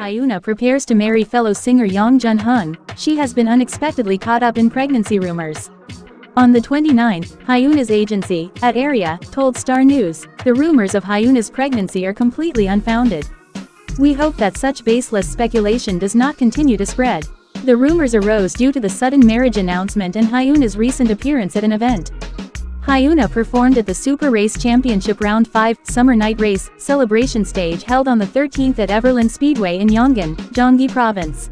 Hyuna prepares to marry fellow singer Yong Jun-hoon, she has been unexpectedly caught up in pregnancy rumors. On the 29th, Hyuna's agency, Area, told Star News, the rumors of Hyuna's pregnancy are completely unfounded. We hope that such baseless speculation does not continue to spread. The rumors arose due to the sudden marriage announcement and Hyuna's recent appearance at an event. Hyuna performed at the Super Race Championship Round 5 Summer Night Race celebration stage held on the 13th at Everland Speedway in Yongin, Gyeonggi Province.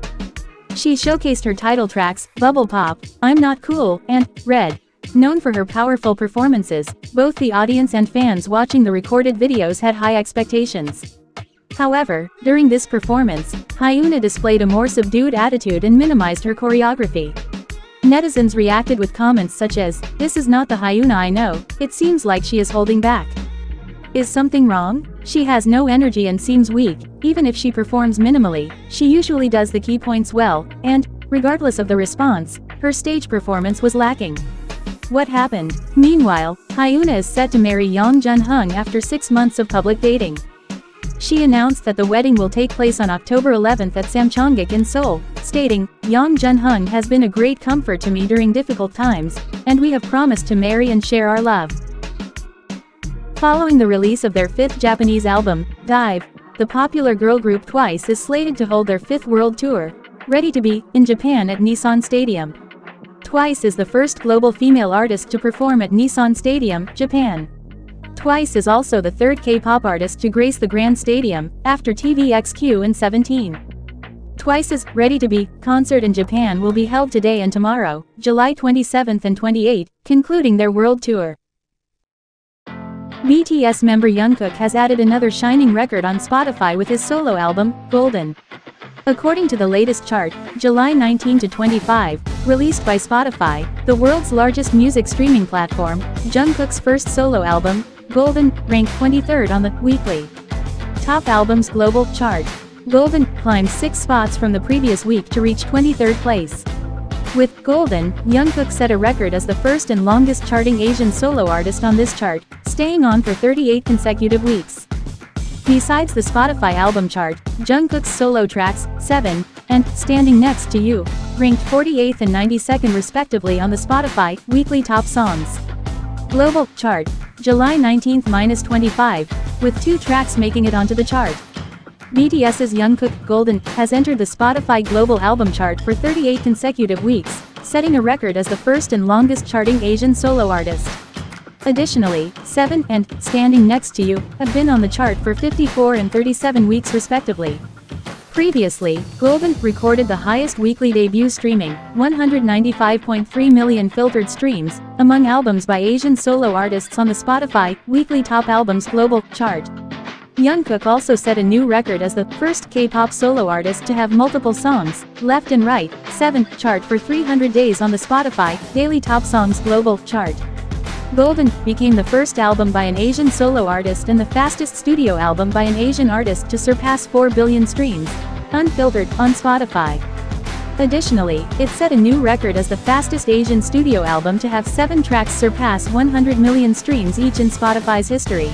She showcased her title tracks, Bubble Pop, I'm Not Cool, and Red. Known for her powerful performances, both the audience and fans watching the recorded videos had high expectations. However, during this performance, Hyuna displayed a more subdued attitude and minimized her choreography. Netizens reacted with comments such as, "This is not the Hyuna I know, it seems like she is holding back. Is something wrong? She has no energy and seems weak, even if she performs minimally, she usually does the key points well," and, regardless of the response, her stage performance was lacking. What happened? Meanwhile, Hyuna is set to marry Yong Jun-hoon after 6 months of public dating. She announced that the wedding will take place on October 11th at Samcheongguk in Seoul, stating, "Yong Jun-hoon has been a great comfort to me during difficult times, and we have promised to marry and share our love." Following the release of their 5th Japanese album, Dive, the popular girl group Twice is slated to hold their 5th world tour, Ready to Be, in Japan at Nissan Stadium. Twice is the first global female artist to perform at Nissan Stadium, Japan. Twice is also the 3rd K-pop artist to grace the Grand Stadium, after TVXQ in 2017. Twice's Ready to Be concert in Japan will be held today and tomorrow, July 27 and 28, concluding their world tour. BTS member Jungkook has added another shining record on Spotify with his solo album, Golden. According to the latest chart, July 19 to 25, released by Spotify, the world's largest music streaming platform, Jungkook's first solo album, Golden, ranked 23rd on the weekly Top Albums Global chart. Golden climbed 6 spots from the previous week to reach 23rd place. With Golden, Jungkook set a record as the first and longest charting Asian solo artist on this chart, staying on for 38 consecutive weeks. Besides the Spotify album chart, Jungkook's solo tracks, 7, and Standing Next to You, ranked 48th and 92nd respectively on the Spotify weekly top songs Global chart, July 19-25, with 2 tracks making it onto the chart. BTS's Jungkook, Golden, has entered the Spotify Global Album Chart for 38 consecutive weeks, setting a record as the first and longest charting Asian solo artist. Additionally, 7 and Standing Next to You have been on the chart for 54 and 37 weeks respectively. Previously, Golden recorded the highest weekly debut streaming, 195.3 million filtered streams, among albums by Asian solo artists on the Spotify Weekly Top Albums Global chart. Jungkook also set a new record as the first K-pop solo artist to have multiple songs, Left and Right, 7, chart for 300 days on the Spotify Daily Top Songs Global chart. Golden became the first album by an Asian solo artist and the fastest studio album by an Asian artist to surpass 4 billion streams, unfiltered, on Spotify. Additionally, it set a new record as the fastest Asian studio album to have 7 tracks surpass 100 million streams each in Spotify's history.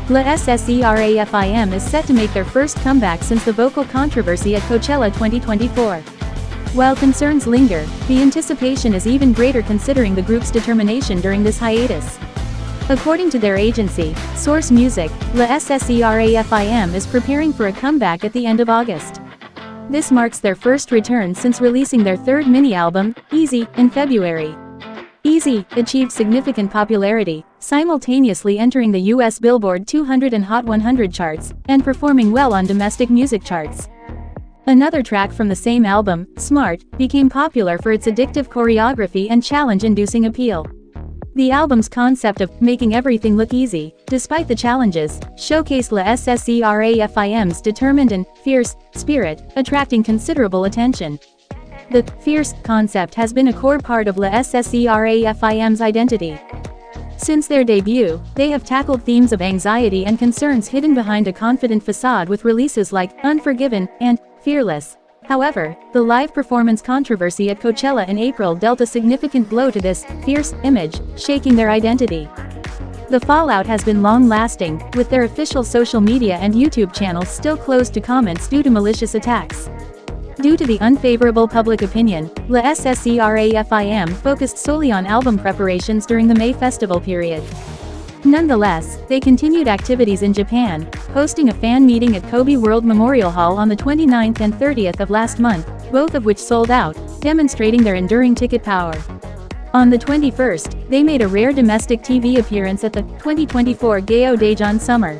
Sserafim is set to make their first comeback since the vocal controversy at Coachella 2024. While concerns linger, the anticipation is even greater considering the group's determination during this hiatus. According to their agency, Source Music, Sserafim is preparing for a comeback at the end of August. This marks their first return since releasing their 3rd mini-album, Easy, in February. Easy achieved significant popularity, simultaneously entering the US Billboard 200 and Hot 100 charts, and performing well on domestic music charts. Another track from the same album, Smart, became popular for its addictive choreography and challenge-inducing appeal. The album's concept of making everything look easy, despite the challenges, showcased Sserafim's determined and fierce spirit, attracting considerable attention. The fierce concept has been a core part of Sserafim's identity. Since their debut, they have tackled themes of anxiety and concerns hidden behind a confident facade with releases like Unforgiven and Fearless. However, the live performance controversy at Coachella in April dealt a significant blow to this fierce image, shaking their identity. The fallout has been long-lasting, with their official social media and YouTube channels still closed to comments due to malicious attacks. Due to the unfavorable public opinion, the Sserafim focused solely on album preparations during the May festival period. Nonetheless, they continued activities in Japan, hosting a fan meeting at Kobe World Memorial Hall on the 29th and 30th of last month, both of which sold out, demonstrating their enduring ticket power. On the 21st, they made a rare domestic TV appearance at the 2024 Gayo Daejeon Summer.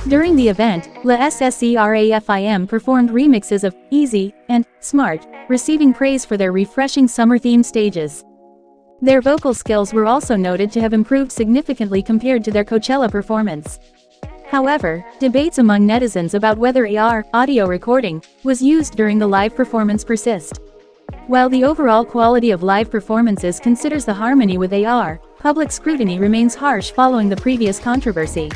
During the event, the Sserafim performed remixes of Easy and Smart, receiving praise for their refreshing summer-themed stages. Their vocal skills were also noted to have improved significantly compared to their Coachella performance. However, debates among netizens about whether AR audio recording was used during the live performance persist. While the overall quality of live performances considers the harmony with AR, public scrutiny remains harsh following the previous controversy.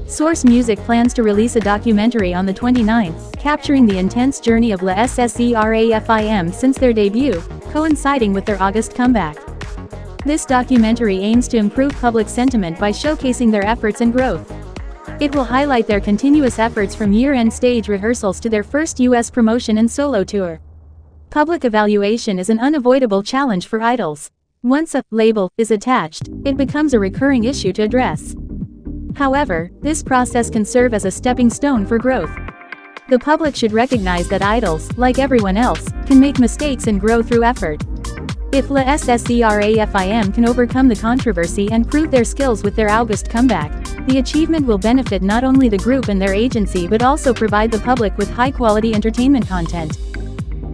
Source Music plans to release a documentary on the 29th, capturing the intense journey of the Sserafim since their debut, coinciding with their August comeback. This documentary aims to improve public sentiment by showcasing their efforts and growth. It will highlight their continuous efforts from year-end stage rehearsals to their first US promotion and solo tour. Public evaluation is an unavoidable challenge for idols. Once a label is attached, it becomes a recurring issue to address. However, this process can serve as a stepping stone for growth. The public should recognize that idols, like everyone else, can make mistakes and grow through effort. If the Sserafim can overcome the controversy and prove their skills with their August comeback, the achievement will benefit not only the group and their agency but also provide the public with high-quality entertainment content.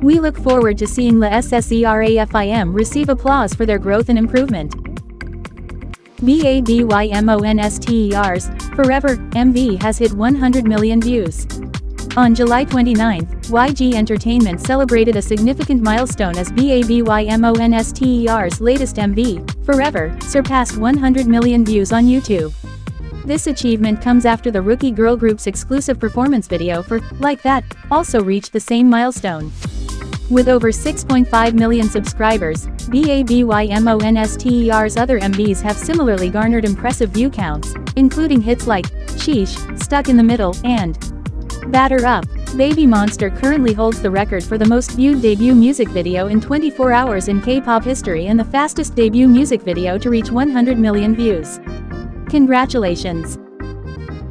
We look forward to seeing the Sserafim receive applause for their growth and improvement. Baekhyun's Forever MV has hit 100 million views. On July 29, YG Entertainment celebrated a significant milestone as Baekhyun's latest MV, Forever, surpassed 100 million views on YouTube. This achievement comes after the Rookie girl group's exclusive performance video for Like That also reached the same milestone. With over 6.5 million subscribers, Baekhyun's other MVs have similarly garnered impressive view counts, including hits like Sheesh, Stuck in the Middle, and Batter Up. Baby Monster currently holds the record for the most viewed debut music video in 24 hours in K-pop history and the fastest debut music video to reach 100 million views. Congratulations!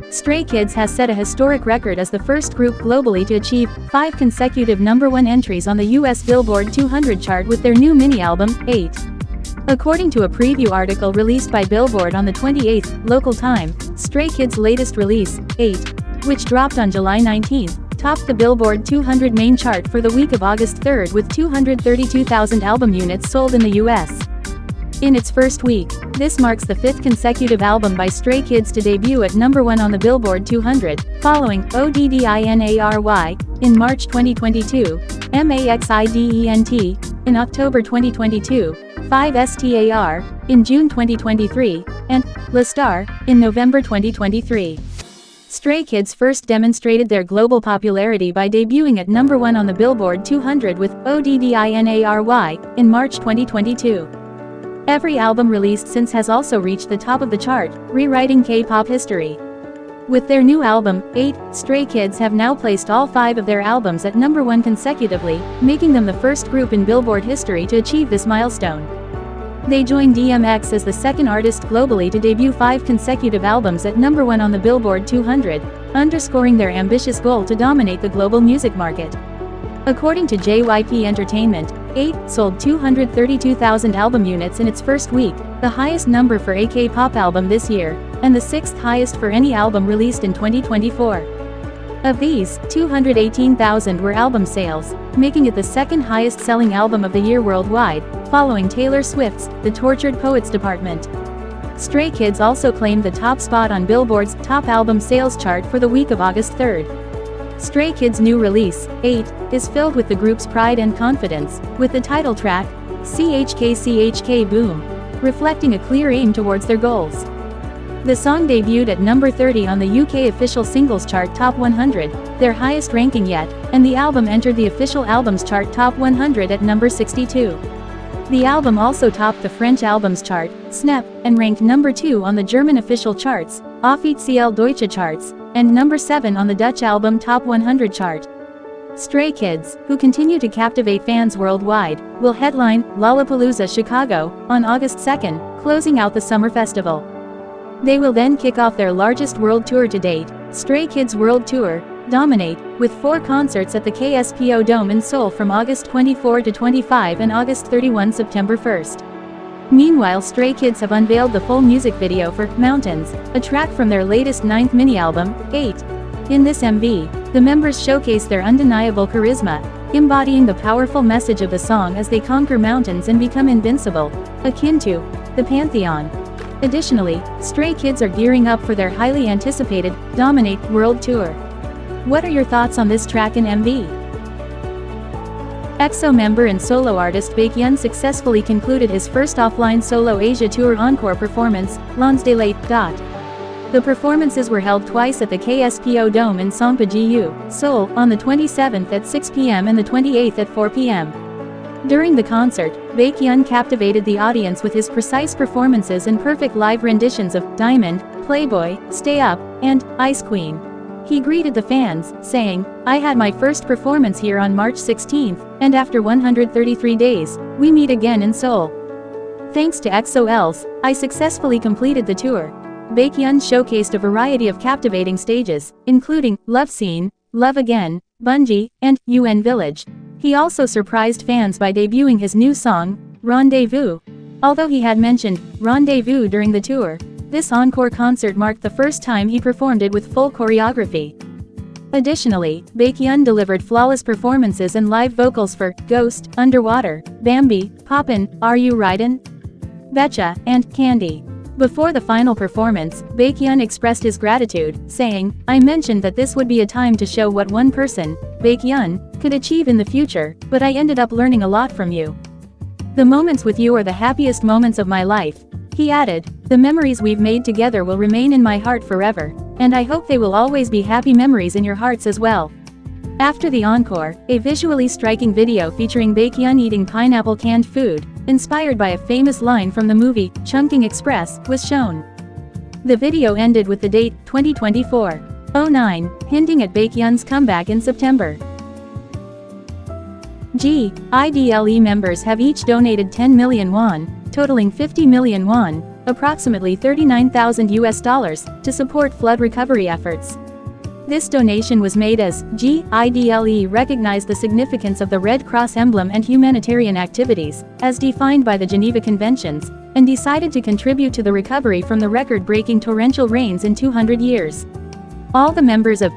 Stray Kids has set a historic record as the first group globally to achieve 5 consecutive #1 entries on the US Billboard 200 chart with their new mini-album, 8. According to a preview article released by Billboard on the 28th, local time, Stray Kids' latest release, 8, which dropped on July 19, topped the Billboard 200 main chart for the week of August 3 with 232,000 album units sold in the US. In its first week, this marks the 5th consecutive album by Stray Kids to debut at #1 on the Billboard 200, following ODDINARY in March 2022, MAXIDENT in October 2022, 5STAR in June 2023, and La Star in November 2023. Stray Kids first demonstrated their global popularity by debuting at #1 on the Billboard 200 with ODDINARY in March 2022. Every album released since has also reached the top of the chart, rewriting K-pop history. With their new album, 8, Stray Kids have now placed all 5 of their albums at #1 consecutively, making them the first group in Billboard history to achieve this milestone. They joined DMX as the second artist globally to debut 5 consecutive albums at #1 on the Billboard 200, underscoring their ambitious goal to dominate the global music market. According to JYP Entertainment, 8 sold 232,000 album units in its first week, the highest number for a K-pop album this year, and the 6th highest for any album released in 2024. Of these, 218,000 were album sales, making it the second highest-selling album of the year worldwide, following Taylor Swift's The Tortured Poets Department. Stray Kids also claimed the top spot on Billboard's Top Album Sales chart for the week of August 3. Stray Kids' new release, 8, is filled with the group's pride and confidence, with the title track, CHK Boom, reflecting a clear aim towards their goals. The song debuted at number 30 on the UK official singles chart Top 100, their highest ranking yet, and the album entered the official albums chart Top 100 at number 62. The album also topped the French albums chart, Snap, and ranked number 2 on the German official charts, Offizielle Deutsche charts, and number 7 on the Dutch album Top 100 chart. Stray Kids, who continue to captivate fans worldwide, will headline Lollapalooza Chicago on August 2nd, closing out the summer festival. They will then kick off their largest world tour to date, Stray Kids World Tour, Dominate, with 4 concerts at the KSPO Dome in Seoul from August 24 to 25 and August 31 September 1st. Meanwhile, Stray Kids have unveiled the full music video for Mountains, a track from their latest 9th mini-album, 8. In this MV, the members showcase their undeniable charisma, embodying the powerful message of the song as they conquer mountains and become invincible, akin to the Pantheon. Additionally, Stray Kids are gearing up for their highly anticipated Dominate World Tour. What are your thoughts on this track and MV? EXO member and solo artist Baekhyun successfully concluded his first offline solo Asia Tour encore performance, Lonsdale. The performances were held twice at the KSPO Dome in Songpa-gu, Seoul, on the 27th at 6 p.m. and the 28th at 4 p.m. During the concert, Baekhyun captivated the audience with his precise performances and perfect live renditions of Diamond, Playboy, Stay Up, and Ice Queen. He greeted the fans, saying, "I had my first performance here on March 16th, and after 133 days, we meet again in Seoul. Thanks to EXO-Ls, I successfully completed the tour." Baekhyun showcased a variety of captivating stages, including Love Scene, Love Again, Bungee, and UN Village. He also surprised fans by debuting his new song, Rendezvous. Although he had mentioned Rendezvous during the tour, this encore concert marked the first time he performed it with full choreography. Additionally, Baekhyun delivered flawless performances and live vocals for Ghost, Underwater, Bambi, Poppin', Are You Ridin'? Betcha, and Candy. Before the final performance, Baekhyun expressed his gratitude, saying, "I mentioned that this would be a time to show what one person, Baekhyun, could achieve in the future, but I ended up learning a lot from you. The moments with you are the happiest moments of my life." He added, "The memories we've made together will remain in my heart forever, and I hope they will always be happy memories in your hearts as well." After the encore, a visually striking video featuring Baekhyun eating pineapple canned food, inspired by a famous line from the movie, Chungking Express, was shown. The video ended with the date, 2024-09, hinting at Baekhyun's comeback in September. I-Dle members have each donated 10 million won, totaling 50 million won, approximately $39,000, to support flood recovery efforts. This donation was made as I-Dle recognized the significance of the Red Cross emblem and humanitarian activities, as defined by the Geneva Conventions, and decided to contribute to the recovery from the record-breaking torrential rains in 200 years. All the members of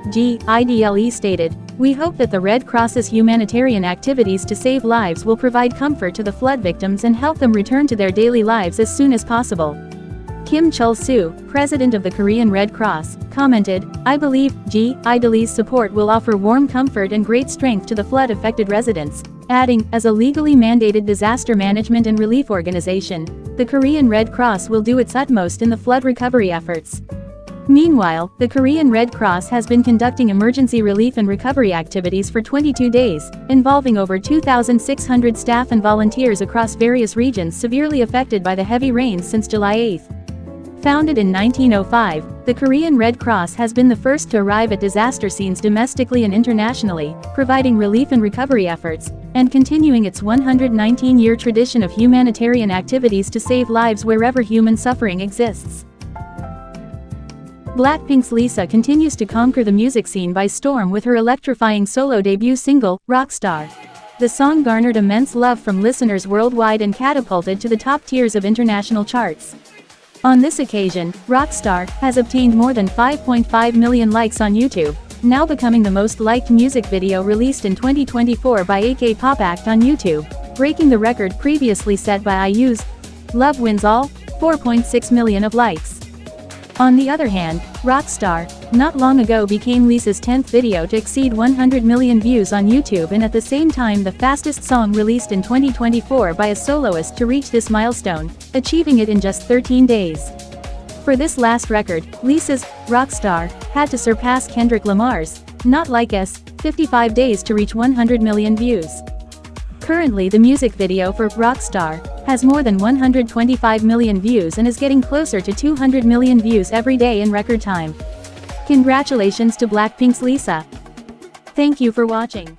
I-Dle stated, "We hope that the Red Cross's humanitarian activities to save lives will provide comfort to the flood victims and help them return to their daily lives as soon as possible." Kim Chul-soo, president of the Korean Red Cross, commented, "I believe I-Dle's support will offer warm comfort and great strength to the flood-affected residents," adding, "As a legally mandated disaster management and relief organization, the Korean Red Cross will do its utmost in the flood recovery efforts." Meanwhile, the Korean Red Cross has been conducting emergency relief and recovery activities for 22 days, involving over 2,600 staff and volunteers across various regions severely affected by the heavy rains since July 8. Founded in 1905, the Korean Red Cross has been the first to arrive at disaster scenes domestically and internationally, providing relief and recovery efforts, and continuing its 119-year tradition of humanitarian activities to save lives wherever human suffering exists. Blackpink's Lisa continues to conquer the music scene by storm with her electrifying solo debut single, Rockstar. The song garnered immense love from listeners worldwide and catapulted to the top tiers of international charts. On this occasion, Rockstar has obtained more than 5.5 million likes on YouTube, now becoming the most liked music video released in 2024 by a K-pop act on YouTube, breaking the record previously set by IU's Love Wins All, 4.6 million of likes. On the other hand, Rockstar, not long ago became Lisa's 10th video to exceed 100 million views on YouTube and at the same time the fastest song released in 2024 by a soloist to reach this milestone, achieving it in just 13 days. For this last record, Lisa's Rockstar had to surpass Kendrick Lamar's Not Like Us 55 days to reach 100 million views. Currently the music video for Rockstar has more than 125 million views and is getting closer to 200 million views every day in record time. Congratulations to Blackpink's Lisa. Thank you for watching.